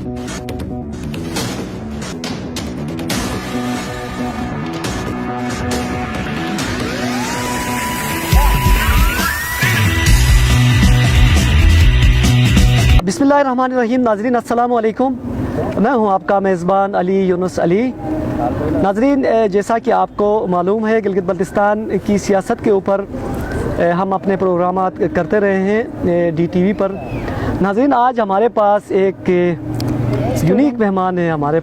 बिस्मिल्लाहिर्रहमानिर्रहीम। नाजरीन अस्सलाम वालेकुम, मैं हूं आपका मेज़बान अली यूनुस अली। नाजरीन, जैसा कि आपको मालूम है, गिलगित बल्तिस्तान की सियासत के ऊपर हम अपने प्रोग्रामात करते रहे हैं DTV पर। नाजरीन, आज हमारे पास एक यूनिक मेहमान है। हमारे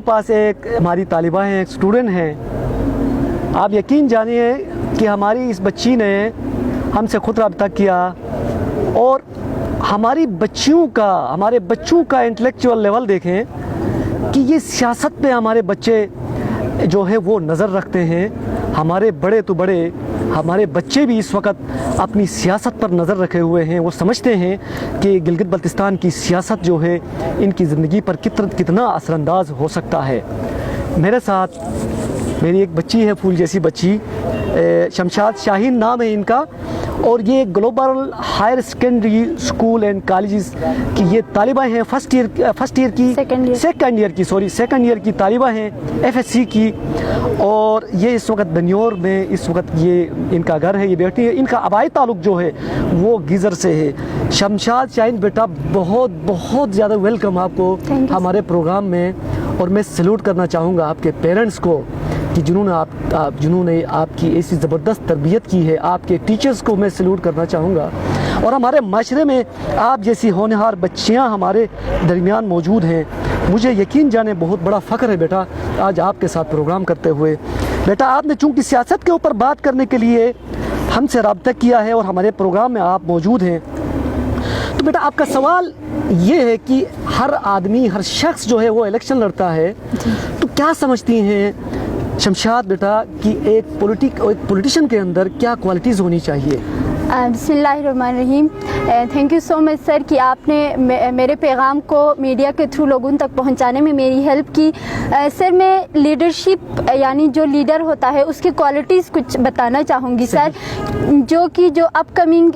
पास एक हमारी तालिबा हैं, एक स्टूडेंट हैं। आप यकीन जानिए कि हमारी इस बच्ची ने हमसे खुद रब्ता किया और हमारे बच्चों का इंटेलेक्चुअल लेवल देखें कि ये सियासत पे हमारे बच्चे जो है वो नज़र रखते हैं। हमारे बड़े तो बड़े, हमारे बच्चे भी इस वक्त अपनी सियासत पर नज़र रखे हुए हैं। वो समझते हैं कि गिलगित बल्तिस्तान की सियासत जो है इनकी ज़िंदगी पर कितना असरअंदाज हो सकता है। मेरे साथ मेरी एक बच्ची है, फूल जैसी बच्ची, शमशाद शाहीन नाम है इनका, और ये global higher secondary school and colleges की ये तालिबा हैं। सेकंड ईयर की तालिबा हैं FSC की। और ये इस वक्त बनियोर में इस वक्त ये इनका घर है, ये बेटी है। इनका आबाई ताल्लुक जो है वो गीज़र से है। शमशाद शाहीन बेटा, बहुत बहुत ज़्यादा वेलकम आपको हमारे प्रोग्राम में। और मैं सैल्यूट करना चाहूँगा आपके पेरेंट्स को कि जिन्होंने आपकी ऐसी ज़बरदस्त तरबियत की है। आपके टीचर्स को मैं सैल्यूट करना चाहूँगा। और हमारे माशरे में आप जैसी होनहार बच्चियाँ हमारे दरमियान मौजूद हैं। मुझे यकीन जाने बहुत बड़ा फ़ख्र है बेटा आज आपके साथ प्रोग्राम करते हुए। बेटा, आपने चूँकि सियासत के ऊपर बात करने के लिए हमसे रब्ता किया है और हमारे प्रोग्राम में आप मौजूद हैं, तो बेटा आपका सवाल ये है कि हर आदमी, हर शख्स जो है वो इलेक्शन लड़ता है, तो क्या समझती हैं शमशाद बेटा कि एक पॉलिटिशियन के अंदर क्या क्वालिटीज़ होनी चाहिए? बिस्मिल्लाहिर्रहमानिर्रहीम। Thank you so much sir कि आपने मेरे पैगाम को मीडिया के थ्रू लोगों तक पहुंचाने में मेरी हेल्प की। सर, मैं लीडरशिप यानी जो लीडर होता है उसकी क्वालिटीज़ कुछ बताना चाहूँगी सर। जो अपकमिंग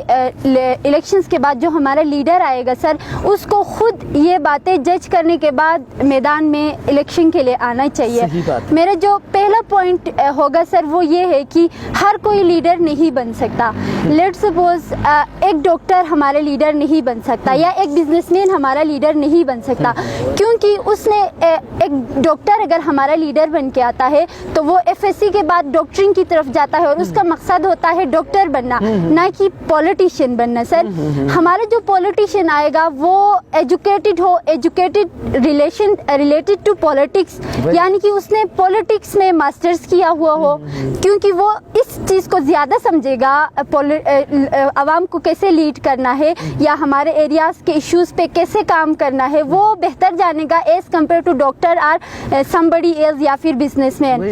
इलेक्शंस के बाद जो हमारा लीडर आएगा सर, उसको खुद ये बातें जज करने के बाद मैदान में इलेक्शन के लिए आना चाहिए। मेरा जो पहला पॉइंट होगा सर वो ये है कि हर कोई लीडर नहीं बन सकता। लेट्स सपोज एक डॉक्टर हमारा लीडर नहीं बन सकता या एक बिजनेसमैन हमारा लीडर नहीं बन सकता, क्योंकि उसने एक डॉक्टर अगर हमारा लीडर बन के आता है तो वो FSC के बाद डॉक्टरिंग की तरफ जाता है और उसका मकसद होता है डॉक्टर बनना, ना कि पॉलिटिशियन बनना। सर, हमारा जो पॉलिटिशियन आएगा वो एजुकेटेड हो, रिलेटेड टू पॉलिटिक्स, यानी कि उसने पॉलिटिक्स में मास्टर्स किया हुआ हो, क्योंकि वो इस चीज़ को ज़्यादा समझेगा आवाम को कैसे लीड करना है या हमारे एरियाज के इश्यूज पे कैसे काम करना है, वो बेहतर जानेगा एज कम्पेयर टू डॉक्टर और समबडी एल्स या फिर बिजनेसमैन।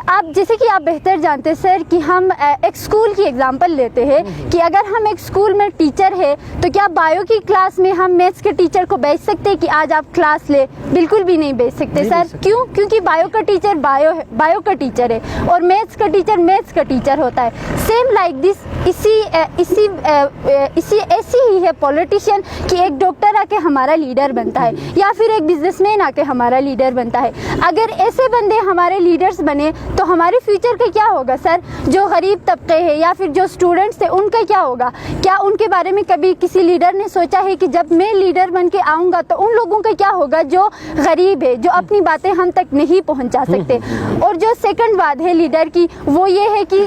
आप जैसे कि आप बेहतर जानते हैं सर कि हम एक स्कूल की एग्जांपल लेते हैं कि अगर हम एक स्कूल में टीचर है तो क्या बायो की क्लास में हम मैथ्स के टीचर को भेज सकते हैं कि आज आप क्लास ले? बिल्कुल भी नहीं भेज सकते सर। क्यों? क्योंकि बायो का टीचर बायो का टीचर है और मैथ्स का टीचर मैथ्स का टीचर होता है। सेम लाइक दिस ऐसी ही है पॉलिटिशियन कि एक डॉक्टर आके हमारा लीडर बनता है या फिर एक बिजनेसमैन आके हमारा लीडर बनता है। अगर ऐसे बंदे हमारे लीडर्स बने तो हमारे फ्यूचर का क्या होगा सर? जो गरीब तबके हैं या फिर जो स्टूडेंट्स थे उनका क्या होगा? क्या उनके बारे में कभी किसी लीडर ने सोचा है कि जब मैं लीडर बन के आऊँगा तो उन लोगों का क्या होगा जो गरीब है, जो अपनी बातें हम तक नहीं पहुँचा सकते? और जो सेकंड बात है लीडर की, वो ये है कि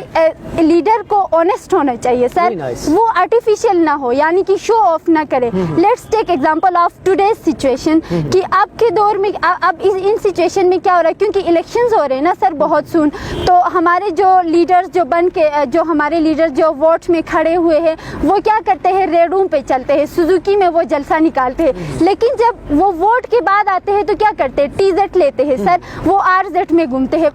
लीडर को ऑनेस्ट होना चाहिए सर। वो आर्टिफिशियल ना हो, यानी कि शो ऑफ ना करे। Let's take example of today's situation कि आपके दौर में अब इन सिचुएशन में क्या हो रहा है, क्योंकि इलेक्शंस हो रहे हैं ना सर बहुत सून, तो हमारे जो लीडर्स जो हमारे लीडर जो वोट में खड़े हुए हैं वो क्या करते हैं, रेडों पे चलते हैं, सुजुकी में वो जलसा निकालते हैं। लेकिन जब वो वोट के बाद आते हैं तो क्या करते हैं, TZ लेते हैं सर, वो RZ में घूमते हैं।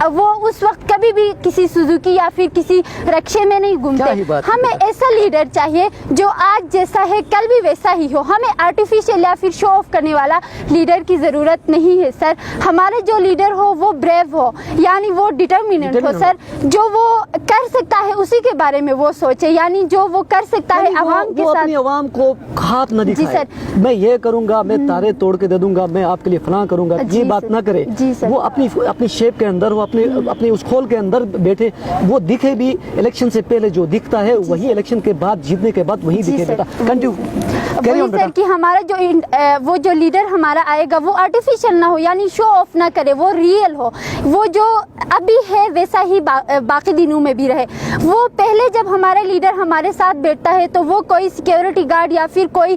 वो उस वक्त कभी भी किसी सुजुकी या फिर किसी रक्शे में नहीं घूमते। ہمیں ایسا لیڈر چاہیے جو آج جیسا ہے کل بھی ویسا ہی ہو. ہمیں آرٹیفیشیل یا پھر شو آف کرنے والا لیڈر کی ضرورت نہیں ہے سر. ہمارا جو لیڈر ہو وہ بریو ہو, یعنی وہ ڈٹرمیننٹ ہو سر. جو وہ کر سکتا ہے اسی کے بارے میں وہ سوچے, یعنی جو وہ کر سکتا ہے عوام کے ساتھ. اپنی عوام کو ہاتھ نہ دکھائے, میں یہ کروں گا, میں تارے توڑ کے دے دوں گا, میں آپ کے لیے فلاں کروں گا, یہ بات نہ کرے. وہ اپنی شیپ کے اندر, وہ اپنے اس کھول کے اندر بیٹھے, وہ دکھے بھی الیکشن سے پہلے جو دکھتا ہے وہی الیکشن کے بعد, جیتنے کے بعد وہی دکھے. بیٹا کنٹینیو سر کہ ہمارا جو وہ جو لیڈر ہمارا آئے گا وہ آرٹیفیشل نہ ہو, یعنی شو آف نہ کرے, وہ ریئل ہو, وہ جو ابھی ہے ویسا ہی باقی دنوں میں بھی رہے. وہ پہلے جب ہمارا لیڈر ہمارے ساتھ بیٹھتا ہے تو وہ کوئی سیکیورٹی گارڈ یا پھر کوئی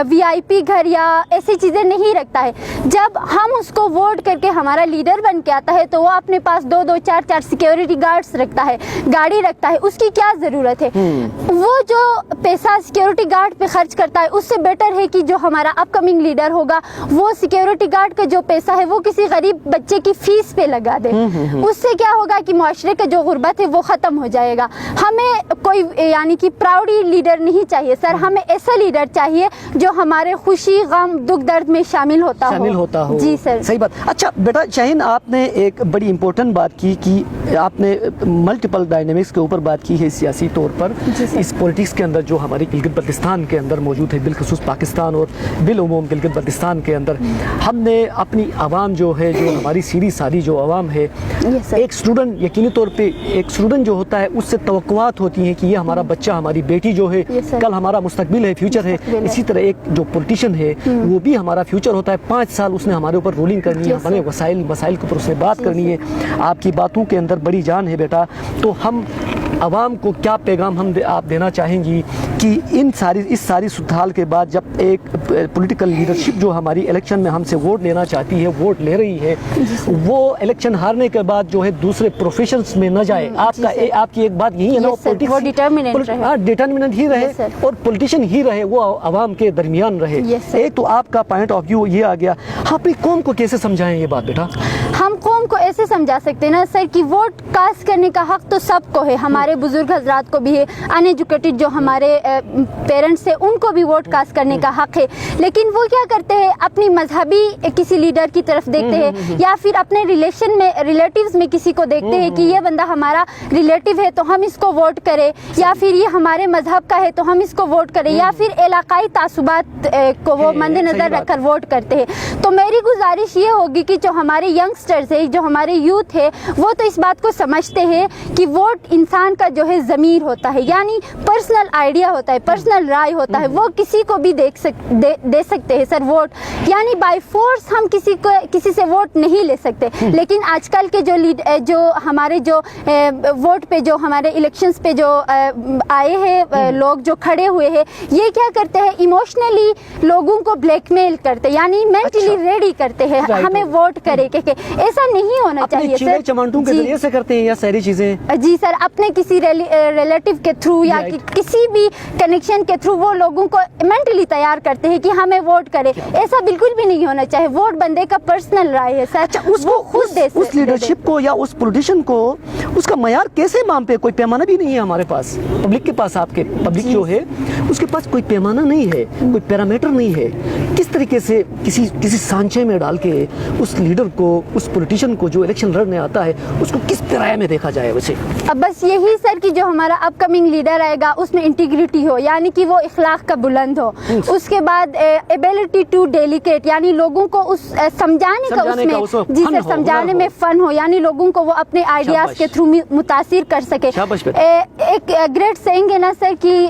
وی آئی پی گھر یا ایسی چیزیں نہیں رکھتا ہے. جب ہم اس کو ووٹ کر کے ہمارا لیڈر بن کے آتا ہے تو وہ اپنے پاس 2-2 4-4 سیکیورٹی گارڈز رکھتا ہے, گاڑی رکھتا ہے. اس کی کیا ضرورت ہے؟ وہ جو پیسہ سیکیورٹی گارڈ پہ خرچ کرتا ہے اس سے بیٹر ہے کہ جو ہمارا اپ کمنگ لیڈر ہوگا وہ سیکیورٹی گارڈ کا جو پیسہ ہے وہ کسی غریب بچے کی فیس پہ لگا دے. اس سے کیا ہوگا کہ معاشرے کا جو غربت ہے وہ ختم ہو جائے گا. ہمیں کوئی یعنی کہ پراؤڈی لیڈر نہیں چاہیے سر, ہمیں ایسا لیڈر چاہیے جو ہمارے خوشی غم دکھ درد میں شامل ہوتا ہو. جی سر, صحیح بات. اچھا بیٹا شاہین, آپ نے ایک بڑی امپورٹنٹ بات کی کہ آپ نے ملٹیپل ڈائنامکس کے اوپر بات کی ہے سیاسی طور پر. اس پولیٹکس کے اندر جو ہماری گلگت بلتستان کے اندر موجود ہے, بالخصوص پاکستان اور بالعموم گلگت بلتستان کے اندر, ہم نے اپنی عوام جو ہے, جو ہماری سیدھی سادی جو عوام ہے, ایک اسٹوڈنٹ یقینی طور پہ ایک اسٹوڈنٹ جو ہوتا ہے اس سے توقعات ہوتی ہیں کہ یہ ہمارا بچہ, ہماری بیٹی جو ہے کل ہمارا مستقبل ہے, فیوچر ہے. اسی طرح ایک جو پولیٹیشین ہے وہ بھی ہمارا فیوچر ہوتا ہے. 5 سال اس نے ہمارے اوپر رولنگ کرنی ہے, ہمارے مسائل کے اوپر اس نے بات کرنی ہے. آپ کی باتوں کے اندر بڑی جان ہے بیٹا. تو ہم عوام کو کیا پیغام آپ دینا چاہیں گی کہ اس ساری صورتحال کے بعد جب ایک پولیٹیکل لیڈرشپ جو ہماری الیکشن میں ہم سے ووٹ لینا چاہتی ہے, ووٹ لے رہی ہے, وہ الیکشن ہارنے کے بعد جو ہے دوسرے پروفیشنز میں نہ جائے. آپ کی ایک بات یہی ہے نا, وہ ڈٹرمننٹ ہی رہے اور پولیٹیشین ہی رہے, وہ عوام کے درمیان رہے. ایک تو آپ کا پوائنٹ آف ویو یہ آ گیا. اپنی قوم کو کیسے سمجھائیں یہ بات بیٹا؟ ہم قوم کو ایسے سمجھا سکتے ہیں نا سر کہ ووٹ کاسٹ کرنے کا حق تو سب کو ہے, ہمارے بزرگ حضرات کو بھی ہے, ان ایجوکیٹڈ جو ہمارے پیرنٹس ہیں ان کو بھی ووٹ کاسٹ کرنے کا حق ہے. لیکن وہ کیا کرتے ہیں, اپنی مذہبی کسی لیڈر کی طرف دیکھتے ہیں یا پھر اپنے ریلیٹیوز میں کسی کو دیکھتے ہیں کہ یہ بندہ ہمارا ریلیٹیو ہے تو ہم اس کو ووٹ کریں, یا پھر یہ ہمارے مذہب کا ہے تو ہم اس کو ووٹ کریں, یا پھر علاقائی تعصبات کو وہ مد نظر رکھ کر ووٹ کرتے ہیں. تو میری گزارش یہ ہوگی کہ جو ہمارے ینگسٹرز ہے, جو ہمارے یوتھ ہے, وہ تو اس بات کو سمجھتے ہیں کہ ووٹ انسان کا جو ہے ضمیر ہوتا ہے, یعنی پرسنل آئیڈیا ہوتا ہے, پرسنل رائے ہوتا ہے, وہ کسی کو بھی دے سکتے ہیں سر ووٹ. یعنی بائی فورس ہم کسی سے ووٹ نہیں لے سکتے. لیکن آج کل کے جو ہمارے جو ووٹ پہ جو ہمارے الیکشنز پہ جو آئے ہیں لوگ جو کھڑے ہوئے ہیں, یہ کیا کرتے ہیں, ایموشنلی لوگوں کو بلیک میل کرتے, یعنی مینٹلی ریڈی کرتے ہیں ہمیں ووٹ کرے کہ ایسا نہیں ہونا چاہیے سر. چمانٹوں کے ذریعے سے کرتے ہیں یا ساری چیزیں؟ جی سر, اپنے کسی ریلیٹیو کے تھرو یا کسی بھی کنیکشن کے تھرو وہ لوگوں کو مینٹلی تیار کرتے ہیں کہ ہمیں ووٹ کرے. ایسا بالکل بھی نہیں ہونا چاہیے. ووٹ بندے کا پرسنل رائے ہے سر, وہ خود دے. اس لیڈرشپ کو یا اس پولیٹیشین کو اس کا معیار کیسے مانپے؟ کوئی پیمانہ بھی نہیں ہے ہمارے پاس, پبلک کے پاس, آپ کے پبلک جو ہے اس کے پاس کوئی پیمانہ نہیں ہے, کوئی پیرامیٹر نہیں ہے. کس طریقے سے کسی سانچے میں ڈال کے اس لیڈر کو, اس پولیٹیشین کو جو الیکشن لڑنے آتا ہے, اس کو کس طرح میں دیکھا جائے ویسے؟ اب بس یہی سر کہ جو ہمارا اپ کمنگ لیڈر آئے گا اس میں انٹیگریٹی ہو, یعنی کہ وہ اخلاق کا بلند ہو. اس کے بعد ایبلٹی ٹو ڈیلیکیٹ, یعنی لوگوں کو اس سمجھانے کا اس میں جی سر سمجھانے میں فن ہو, یعنی لوگوں کو وہ اپنے آئیڈیاز کے تھرو متاثر کر سکے. ایک گریٹ سینگ ہے نا سر کہ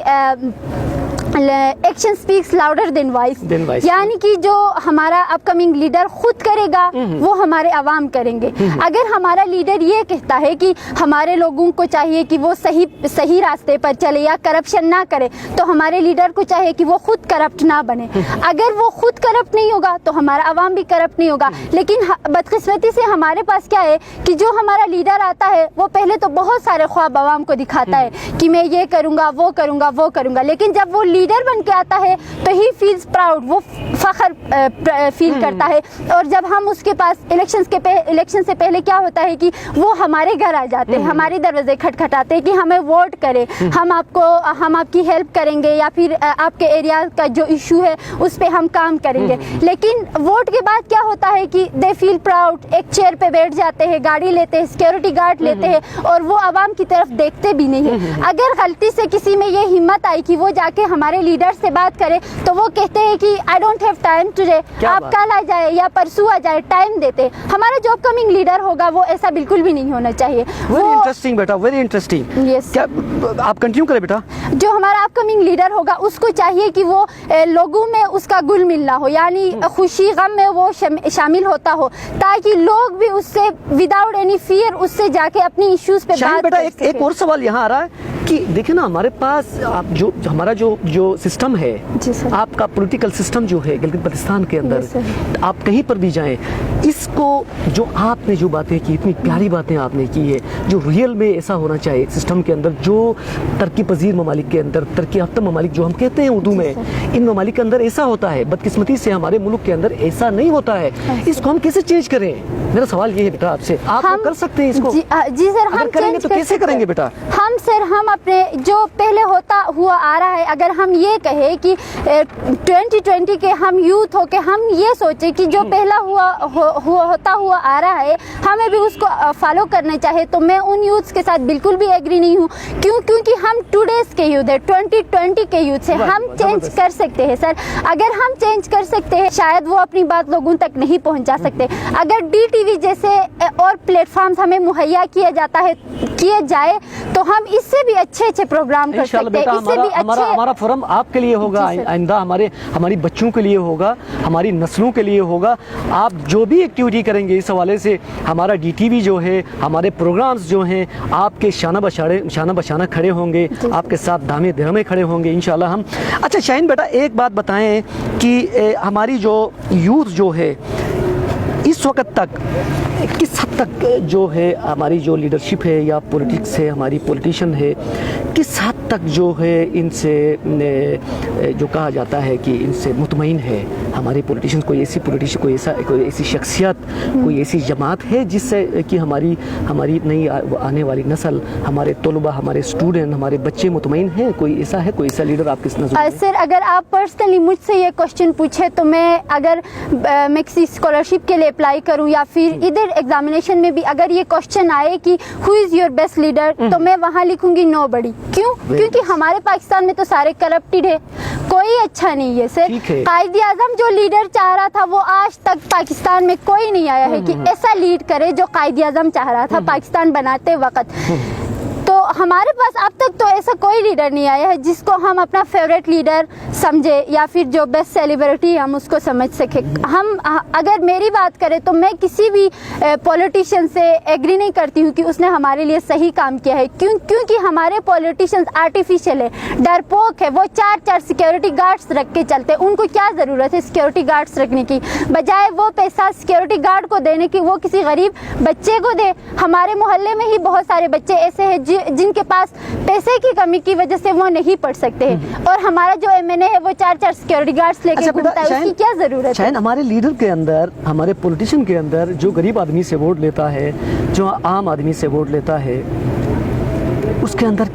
action specs louder than voice, یعنی کہ جو ہمارا اپ کمنگ لیڈر خود کرے گا وہ ہمارے عوام کریں گے. اگر ہمارا لیڈر یہ کہتا ہے کہ ہمارے لوگوں کو چاہیے کہ وہ صحیح راستے پر چلے یا کرپشن نہ کرے, تو ہمارے لیڈر کو چاہیے کہ وہ خود کرپٹ نہ بنے. اگر وہ خود کرپٹ نہیں ہوگا تو ہمارا عوام بھی کرپٹ نہیں ہوگا. لیکن بدقسمتی سے ہمارے پاس کیا ہے کہ جو ہمارا لیڈر آتا ہے وہ پہلے تو بہت سارے خواب عوام کو دکھاتا ہے کہ میں یہ کروں گا, وہ کروں گا, وہ کروں گا, لیکن جب وہ लीडर बन के आता है तो ही फील्स प्राउड, वो फख्र फील करता है। और जब हम उसके पास इलेक्शन से पहले क्या होता है कि वो हमारे घर आ जाते हैं, हमारे दरवाजे खटखटाते हैं कि हमें वोट करें, हम आपकी हेल्प करेंगे या फिर आपके एरिया का जो इशू है उस पे हम काम करेंगे। लेकिन वोट के बाद क्या होता है कि दे फील प्राउड, एक चेयर पे बैठ जाते हैं, गाड़ी लेते हैं, सिक्योरिटी गार्ड लेते हैं और वो आवाम की तरफ देखते भी नहीं है। अगर गलती से किसी में ये हिम्मत आई कि वो जाके हमारे लीडर से बात करे तो वो कहते हैं कि I don't have time today, आप कल आ जाए या परसों आ जाए, टाइम देते। हमारा जो अपकमिंग लीडर होगा वो ऐसा बिल्कुल भी नहीं होना चाहिए। वेरी इंटरेस्टिंग बेटा, वेरी इंटरेस्टिंग। यस, क्या आप कंटिन्यू करें बेटा। जो हमारा अपकमिंग लीडर होगा उसको चाहिए कि वो लोगों में उसका गुल मिलना हो, यानी खुशी गम में वो शामिल होता हो, ताकि लोग भी उससे विदाउट एनी फियर उससे जाके अपनी इश्यूज पे बात बेटा कर सकें। एक और सवाल यहाँ आ रहा है कि देखिए ना, हमारे पास आप हमारा जो सिस्टम है, आपका पॉलिटिकल सिस्टम जो है गिलगित बल्तिस्तान के अंदर, आप कहीं पर भी जाएं, इसको जो आपने जो बातें की, इतनी प्यारी बातें आपने की है, जो रियल में ऐसा होना चाहिए एक सिस्टम के अंदर, जो तरक्की पजीर ममालिक के अंदर, तरक्की याफ्ता ममालिक जो हम कहते हैं उर्दू में, इन ममालिक के अंदर ऐसा होता है। बदकिस्मती से हमारे मुल्क के अंदर ऐसा नहीं होता है। इसको हम कैसे चेंज करें? मेरा सवाल ये है बेटा आपसे, आप कर सकते हैं इसको? जी सर, हम करेंगे तो कैसे करेंगे बेटा? हम अपने जो पहले होता हुआ आ रहा है, अगर हम ये कहे कि 2020 के हम यूथ हो के हम ये सोचे कि जो पहला होता हुआ आ रहा है हमें भी उसको फॉलो करना चाहिए, तो मैं उन यूथ्स के साथ बिल्कुल भी एग्री नहीं हूँ। क्योंकि हम टुडेज के यूथ है, 2020 के यूथ से हम चेंज कर सकते हैं सर। अगर हम चेंज कर सकते हैं, शायद वो अपनी बात लोगों तक नहीं पहुँचा सकते। अगर DTV जैसे और प्लेटफॉर्म्स हमें मुहैया किया जाए तो हम इससे भी अच्छे प्रोग्राम कर सकते हैं। इससे भी हमारा फोरम आपके लिए होगा, आइंदा हमारी बच्चों के लिए होगा, हमारी नस्लों के लिए होगा। आप जो भी एक्टिविटी करेंगे इस हवाले से, हमारा DTV जो है, हमारे प्रोग्राम्स जो हैं, आपके शाना बशाना खड़े होंगे, आपके साथ दामे दिरमे खड़े होंगे इंशाल्लाह हम। अच्छा शाहीन बेटा, एक बात बताएं कि हमारी जो यूथ जो है इस वक्त तक किस हद तक जो है हमारी जो लीडरशिप है या पॉलिटिक्स है, हमारी पॉलिटिशियन है, किस हद तक जो है इनसे जो कहा जाता है कि इनसे मुतमईन है हमारे पॉलिटिशियन? कोई ऐसी शख्सियत, कोई ऐसी जमात है जिससे कि हमारी नई आने वाली नस्ल, हमारे तलबा, हमारे स्टूडेंट, हमारे बच्चे मुतमईन हैं? कोई ऐसा है, कोई ऐसा लीडर आप किस नज़र? सर, अगर आप पर्सनली मुझसे ये क्वेश्चन पूछे तो मैं किसी स्कॉलरशिप के लिए अप्लाई करूं या फिर इधर एग्जामिनेशन में भी अगर ये क्वेश्चन आए कि who is your best leader, तो मैं वहाँ लिखूंगी नोबडी। क्यों? क्योंकि हमारे पाकिस्तान में तो सारे करप्टेड है, कोई अच्छा नहीं है सर। कायद आज़म जो लीडर चाह रहा था वो आज तक पाकिस्तान में कोई नहीं आया है कि ऐसा लीड करे जो कायद आज़म चाह रहा था पाकिस्तान बनाते वक्त। तो हमारे पास अब तक तो ऐसा कोई लीडर नहीं आया है जिसको हम अपना फेवरेट लीडर समझे या फिर जो बेस्ट सेलिब्रिटी हम उसको समझ सके। हम अगर मेरी बात करें तो मैं किसी भी पॉलिटिशियन से एग्री नहीं करती हूँ कि उसने हमारे लिए सही काम किया है। क्योंकि हमारे पॉलिटिशियंस आर्टिफिशियल है, डरपोक है, वो 4 सिक्योरिटी गार्ड्स रख के चलते हैं। उनको क्या ज़रूरत है सिक्योरिटी गार्ड्स रखने की? बजाय वो पैसा सिक्योरिटी गार्ड को देने की वो किसी गरीब बच्चे को दे। हमारे मोहल्ले में ही बहुत सारे बच्चे ऐसे हैं जिनके पास पैसे की कमी की वजह से वो नहीं पढ़ सकते हैं, और हमारा जो MNA है वो 4 सिक्योरिटी गार्ड्स लेके घूमता है। उसकी क्या जरूरत है? हमारे लीडर के अंदर, हमारे पॉलिटिशियन के अंदर जो गरीब आदमी से वोट लेता है, जो आम आदमी से वोट लेता है, उसके अंदर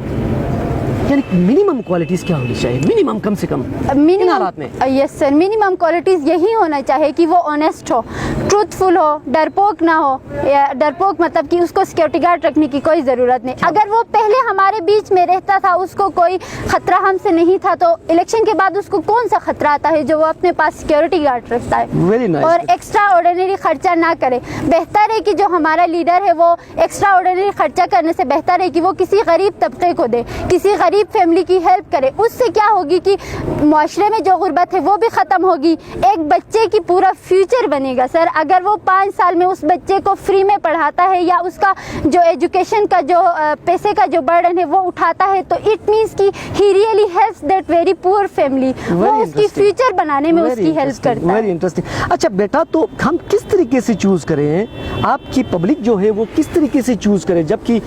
यानी मिनिमम क्वालिटीज क्या होनी चाहिए? मिनिमम कम से कम हालात में। यस सर, मिनिमम क्वालिटीज यही होना चाहिए कि वो ऑनेस्ट हो, ट्रूथफुल हो, डरपोक ना हो। या डरपोक मतलब कि उसको सिक्योरिटी गार्ड रखने की कोई ज़रूरत नहीं। अगर वो पहले हमारे बीच में रहता था, उसको कोई खतरा हमसे नहीं था, तो इलेक्शन के बाद उसको कौन सा खतरा आता है जो वो अपने पास सिक्योरिटी गार्ड रखता है? और एक्स्ट्रा ऑर्डिनरी खर्चा ना करे। बेहतर है कि जो हमारा लीडर है वो एक्स्ट्रा ऑर्डिनरी खर्चा करने से बेहतर है कि वो किसी गरीब तबके को दे, किसी गरीब फैमिली की हेल्प करे। उससे क्या होगी कि मुआशरे में जो गुर्बत है वो भी ख़त्म होगी, एक बच्चे की पूरा फ्यूचर बनेगा। सर, अगर वो 5 साल में उस बच्चे को फ्री में पढ़ाता है या उसका जो एजुकेशन का जो पैसे का जो बर्डन है वो उठाता है, तो इट मीन्स कि he really helps that very poor family, वो उसकी फ्यूचर बनाने में उसकी हेल्प करता है। Very interesting. अच्छा बेटा, तो हम किस तरीके से चूज़ करें, आपकी पब्लिक जो है वो किस तरीके से चूज़ करे, जबकि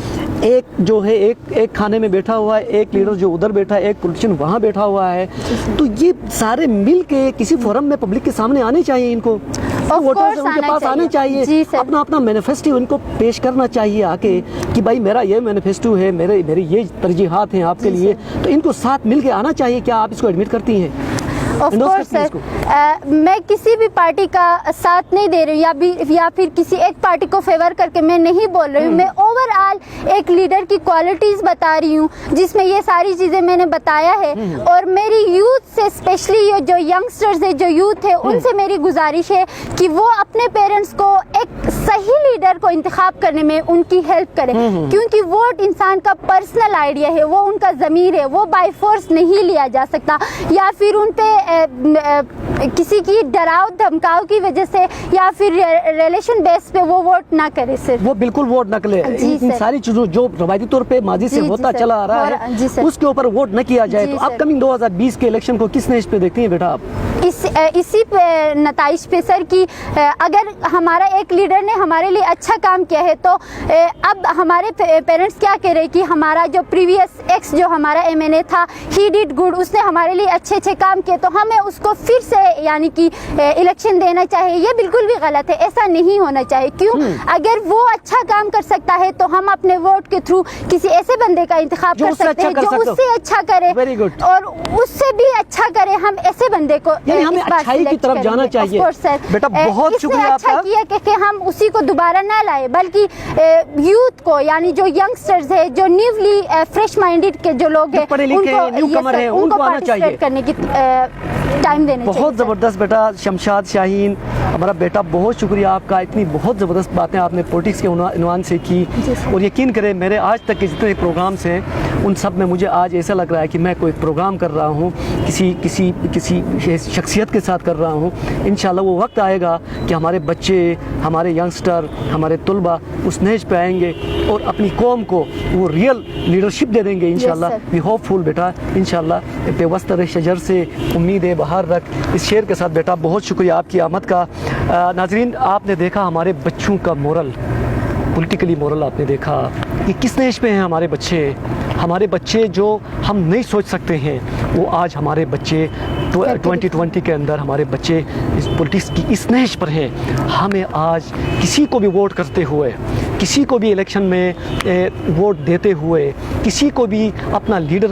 एक जो है एक खाने में बैठा हुआ है, एक लीडर जो उधर बैठा है, एक पॉलिटिशियन वहाँ बैठा हुआ है, तो ये सारे मिल के किसी फोरम में पब्लिक के सामने आने चाहिए, इनको वोटर्स उनके पास आने चाहिए, अपना अपना मैनिफेस्टो इनको पेश करना चाहिए आके कि भाई मेरा ये मैनिफेस्टो है, मेरे ये तरजीहात हैं आपके लिए, तो इनको साथ मिल के आना चाहिए। क्या आप इसको एडमिट करती हैं? ऑफ कोर्स सर, मैं किसी भी पार्टी का साथ नहीं दे रही हूँ या फिर किसी एक पार्टी को फेवर करके मैं नहीं बोल रही हूँ। मैं ओवरऑल एक लीडर की क्वालिटीज बता रही हूँ जिसमें ये सारी चीजें मैंने बताया है। और मेरी यूथ से, स्पेशली ये जो यंगस्टर्स है, जो यूथ है, उनसे मेरी गुजारिश है कि वो अपने पेरेंट्स को एक सही लीडर को इंतखाब करने में उनकी हेल्प करें, क्योंकि वोट इंसान का पर्सनल आइडिया है, वो उनका ज़मीर है, वो बाय फोर्स नहीं लिया जा सकता, या फिर उन पे किसी की डराव धमकाव की वजह से या फिर रिलेशन बेस पे वो वोट ना करे सर। वो बिल्कुल वोट न करे, इन सारी चीजों जो रवायती तौर पे माजी से होता चला आ रहा है उसके ऊपर वोट न किया जाए। तो अपकमिंग 2020 के इलेक्शन को किस नेश पे देखती हैं बेटा आप? इसी नताइज पे सर कि अगर हमारा एक लीडर ने हमारे लिए अच्छा काम किया है, तो अब हमारे पेरेंट्स क्या कह रहे हैं कि हमारा जो प्रीवियस एक्स जो हमारा MNA था, ही डिड गुड, उसने हमारे लिए अच्छे अच्छे काम किए, तो हमें उसको फिर से यानी कि इलेक्शन देना चाहिए। ये बिल्कुल भी गलत है, ऐसा नहीं होना चाहिए। क्यों? अगर वो अच्छा काम कर सकता है तो हम अपने वोट के थ्रू किसी ऐसे बंदे का इंतखाब कर सकते हैं जो उससे अच्छा करे, और उससे भी अच्छा करे। हम ऐसे बंदे को हमें अच्छाई की तरफ जाना चाहिए। बेटा बहुत शुक्रिया आपका। अच्छा किया कि हम उसी को दोबारा ना लाए, बल्कि यूथ को, यानी जो यंगस्टर्स है, जो न्यूली फ्रेश माइंडेड के जो लोग हैं, उनको पार्टिसिपेट करने की टाइम देने चाहिए। बहुत ज़बरदस्त बेटा शमशाद शाहीन, हमारा बेटा, बहुत शुक्रिया आपका। इतनी बहुत ज़बरदस्त बातें आपने पॉलिटिक्स के उन्वान से की, और यकीन करें मेरे आज तक के जितने प्रोग्राम्स हैं उन सब में मुझे आज ऐसा लग रहा है कि मैं कोई प्रोग्राम कर रहा हूँ, किसी शख्सियत के साथ कर रहा हूँ। इंशाल्लाह वो वक्त आएगा कि हमारे बच्चे, हमारे यंगस्टर, हमारे तलबा उस नेज पे आएंगे और अपनी कौम को वो रियल लीडरशिप दे देंगे इंशाल्लाह। वी होपफुल बेटा, इंशाल्लाह। पेवस्तर शजर से उम्मीद है बाहर रख, इस शेर के साथ बेटा बहुत शुक्रिया आपकी आमद का। नाजरीन, आपने देखा हमारे बच्चों का मोरल, पॉलिटिकली मोरल आपने देखा कि किस नेश पे हैं हमारे बच्चे जो हम नहीं सोच सकते हैं, वो आज हमारे बच्चे 2020 के अंदर हमारे बच्चे इस पॉलिटिक्स की इस नेश पर हैं। हमें आज किसी को भी वोट करते हुए, किसी को भी इलेक्शन में वोट देते हुए, किसी को भी अपना लीडर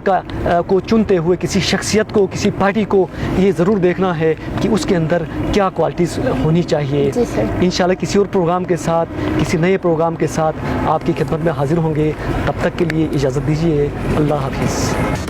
को चुनते हुए, किसी शख्सियत को, किसी पार्टी को, ये ज़रूर देखना है कि उसके अंदर क्या क्वालिटीज़ होनी चाहिए। इंशाल्लाह किसी और प्रोग्राम के साथ, किसी नए प्रोग्राम के साथ आपकी खिदमत में हाजिर होंगे। तब तक के लिए इजाज़त दीजिए। अल्लाह हाफिज़।